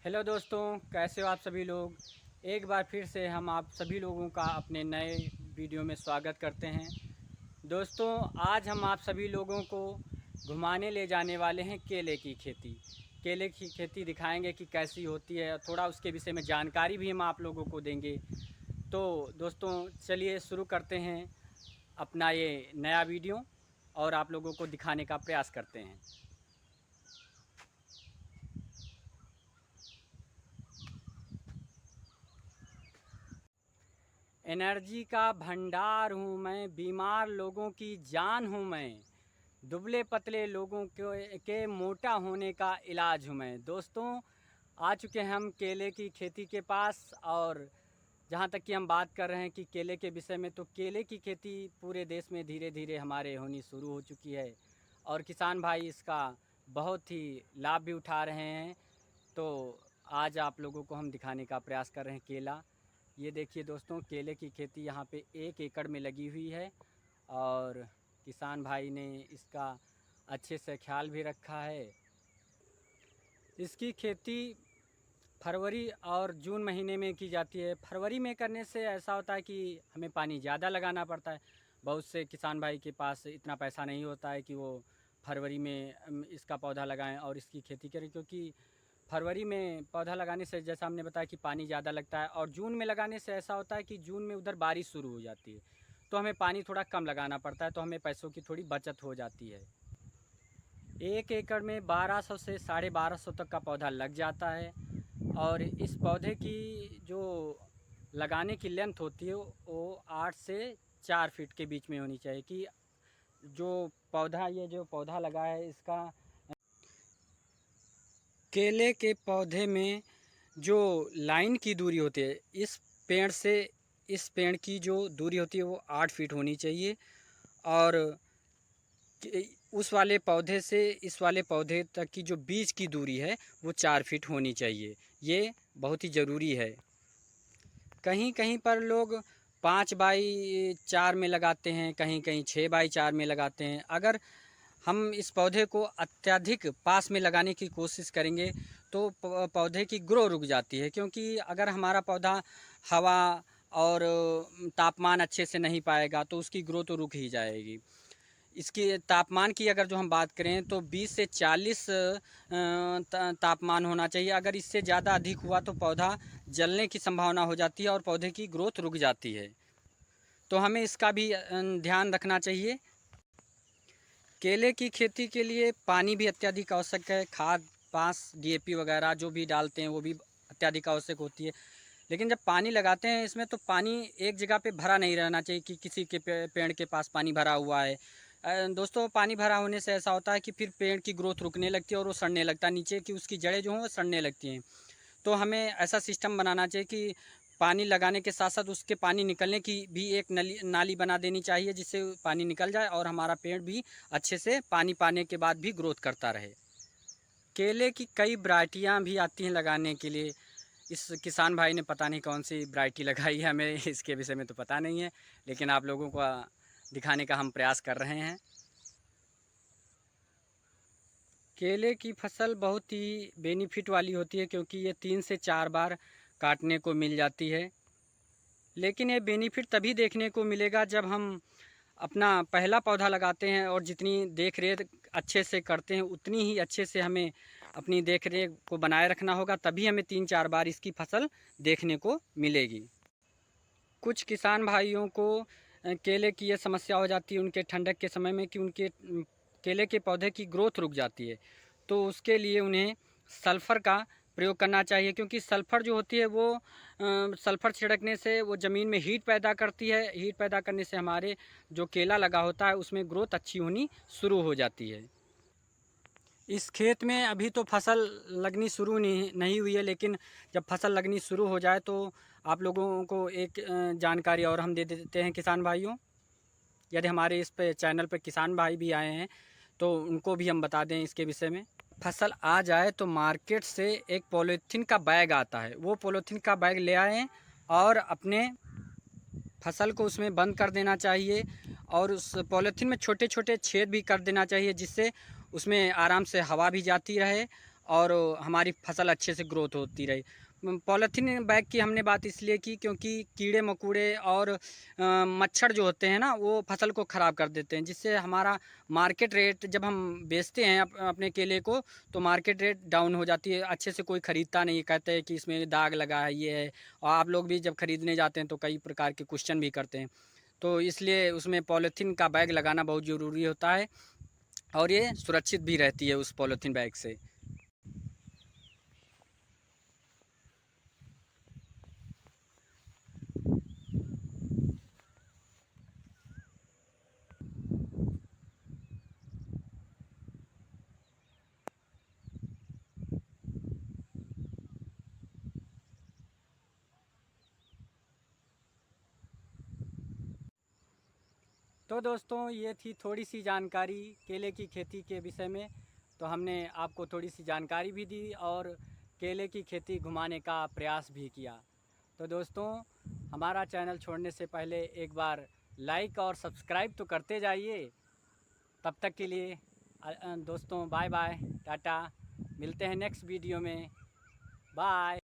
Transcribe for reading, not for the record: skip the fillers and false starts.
Hello दोस्तों, कैसे हो आप सभी लोग। एक बार फिर से हम आप सभी लोगों का अपने नए वीडियो में स्वागत करते हैं। दोस्तों, आज हम आप सभी लोगों को घुमाने ले जाने वाले हैं केले की खेती। केले की खेती दिखाएंगे कि कैसी होती है, थोड़ा उसके विषय में जानकारी भी हम आप लोगों को देंगे। तो दोस्तों, चलिए शुरू करते हैं अपना ये नया वीडियो और आप लोगों को दिखाने का प्रयास करते हैं। एनर्जी का भंडार हूँ मैं, बीमार लोगों की जान हूँ मैं, दुबले पतले लोगों के मोटा होने का इलाज हूँ मैं। दोस्तों, आ चुके हैं हम केले की खेती के पास। और जहाँ तक कि हम बात कर रहे हैं कि केले के विषय में, तो केले की खेती पूरे देश में धीरे धीरे हमारे होनी शुरू हो चुकी है और किसान भाई इसका बहुत ही लाभ भी उठा रहे हैं। तो आज आप लोगों को हम दिखाने का प्रयास कर रहे हैं केला। ये देखिए दोस्तों, केले की खेती यहाँ पे 1 एकड़ में लगी हुई है और किसान भाई ने इसका अच्छे से ख्याल भी रखा है। इसकी खेती फरवरी और जून महीने में की जाती है। फरवरी में करने से ऐसा होता है कि हमें पानी ज़्यादा लगाना पड़ता है। बहुत से किसान भाई के पास इतना पैसा नहीं होता है कि वो फरवरी में इसका पौधा लगाएं और इसकी खेती करें, क्योंकि फरवरी में पौधा लगाने से जैसा हमने बताया कि पानी ज़्यादा लगता है, और जून में लगाने से ऐसा होता है कि जून में उधर बारिश शुरू हो जाती है, तो हमें पानी थोड़ा कम लगाना पड़ता है, तो हमें पैसों की थोड़ी बचत हो जाती है। 1 एकड़ में 1200 से 1250 तक का पौधा लग जाता है। और इस पौधे की जो लगाने की लेंथ होती है वो 8 से 4 फीट के बीच में होनी चाहिए। कि जो जो पौधा लगा है इसका, केले के पौधे में जो लाइन की दूरी होती है इस पेड़ से इस पेड़ की जो दूरी होती है वो 8 फीट होनी चाहिए, और उस वाले पौधे से इस वाले पौधे तक की जो बीज की दूरी है वो 4 फीट होनी चाहिए। ये बहुत ही ज़रूरी है। कहीं कहीं पर लोग 5x4 में लगाते हैं, कहीं कहीं 6x4 में लगाते हैं। अगर हम इस पौधे को अत्यधिक पास में लगाने की कोशिश करेंगे तो पौधे की ग्रो रुक जाती है, क्योंकि अगर हमारा पौधा हवा और तापमान अच्छे से नहीं पाएगा तो उसकी ग्रो तो रुक ही जाएगी। इसकी तापमान की अगर जो हम बात करें तो 20 से 40 तापमान होना चाहिए। अगर इससे ज़्यादा अधिक हुआ तो पौधा जलने की संभावना हो जाती है और पौधे की ग्रोथ रुक जाती है। तो हमें इसका भी ध्यान रखना चाहिए। केले की खेती के लिए पानी भी अत्यधिक आवश्यक है। खाद पास डीएपी वगैरह जो भी डालते हैं वो भी अत्यधिक आवश्यक होती है। लेकिन जब पानी लगाते हैं इसमें तो पानी एक जगह पे भरा नहीं रहना चाहिए कि किसी के पेड़ के पास पानी भरा हुआ है। दोस्तों, पानी भरा होने से ऐसा होता है कि फिर पेड़ की ग्रोथ रुकने लगती है और वो सड़ने लगता है, नीचे की उसकी जड़ें जो हैं वो सड़ने लगती हैं। तो हमें ऐसा सिस्टम बनाना चाहिए कि पानी लगाने के साथ साथ उसके पानी निकलने की भी एक नाली बना देनी चाहिए, जिससे पानी निकल जाए और हमारा पेड़ भी अच्छे से पानी पाने के बाद भी ग्रोथ करता रहे। केले की कई वैरायटियाँ भी आती हैं लगाने के लिए। इस किसान भाई ने पता नहीं कौन सी वैरायटी लगाई है, हमें इसके विषय में तो पता नहीं है, लेकिन आप लोगों को दिखाने का हम प्रयास कर रहे हैं। केले की फसल बहुत ही बेनिफिट वाली होती है, क्योंकि ये 3 से 4 बार काटने को मिल जाती है। लेकिन ये बेनिफिट तभी देखने को मिलेगा जब हम अपना पहला पौधा लगाते हैं और जितनी देख रेख अच्छे से करते हैं उतनी ही अच्छे से हमें अपनी देख रेख को बनाए रखना होगा, तभी हमें 3-4 बार इसकी फसल देखने को मिलेगी। कुछ किसान भाइयों को केले की ये समस्या हो जाती है उनके ठंडक के समय में कि उनके केले के पौधे की ग्रोथ रुक जाती है, तो उसके लिए उन्हें सल्फ़र का प्रयोग करना चाहिए, क्योंकि सल्फ़र जो होती है वो सल्फ़र छिड़कने से वो ज़मीन में हीट पैदा करती है। हीट पैदा करने से हमारे जो केला लगा होता है उसमें ग्रोथ अच्छी होनी शुरू हो जाती है। इस खेत में अभी तो फसल लगनी शुरू नहीं हुई है, लेकिन जब फसल लगनी शुरू हो जाए तो आप लोगों को एक जानकारी और हम दे देते हैं किसान भाइयों। यदि हमारे इस पे चैनल पे किसान भाई भी आए हैं तो उनको भी हम बता दें इसके विषय में। फसल आ जाए तो मार्केट से एक पॉलीथीन का बैग आता है, वो पॉलीथीन का बैग ले आएँ और अपने फसल को उसमें बंद कर देना चाहिए, और उस पॉलीथीन में छोटे छोटे छेद भी कर देना चाहिए, जिससे उसमें आराम से हवा भी जाती रहे और हमारी फसल अच्छे से ग्रोथ होती रहे। पॉलीथीन बैग की हमने बात इसलिए की क्योंकि कीड़े मकोड़े और मच्छर जो होते हैं ना, वो फसल को ख़राब कर देते हैं, जिससे हमारा मार्केट रेट जब हम बेचते हैं अपने केले को, तो मार्केट रेट डाउन हो जाती है। अच्छे से कोई ख़रीदता नहीं, कहते हैं कि इसमें दाग लगा है, ये है। और आप लोग भी जब ख़रीदने जाते हैं तो कई प्रकार के क्वेश्चन भी करते हैं। तो इसलिए उसमें पॉलीथीन का बैग लगाना बहुत ज़रूरी होता है, और ये सुरक्षित भी रहती है उस पॉलीथीन बैग से। तो दोस्तों, ये थी थोड़ी सी जानकारी केले की खेती के विषय में। तो हमने आपको थोड़ी सी जानकारी भी दी और केले की खेती घुमाने का प्रयास भी किया। तो दोस्तों, हमारा चैनल छोड़ने से पहले एक बार लाइक और सब्सक्राइब तो करते जाइए। तब तक के लिए दोस्तों, बाय बाय, टाटा। मिलते हैं नेक्स्ट वीडियो में। बाय।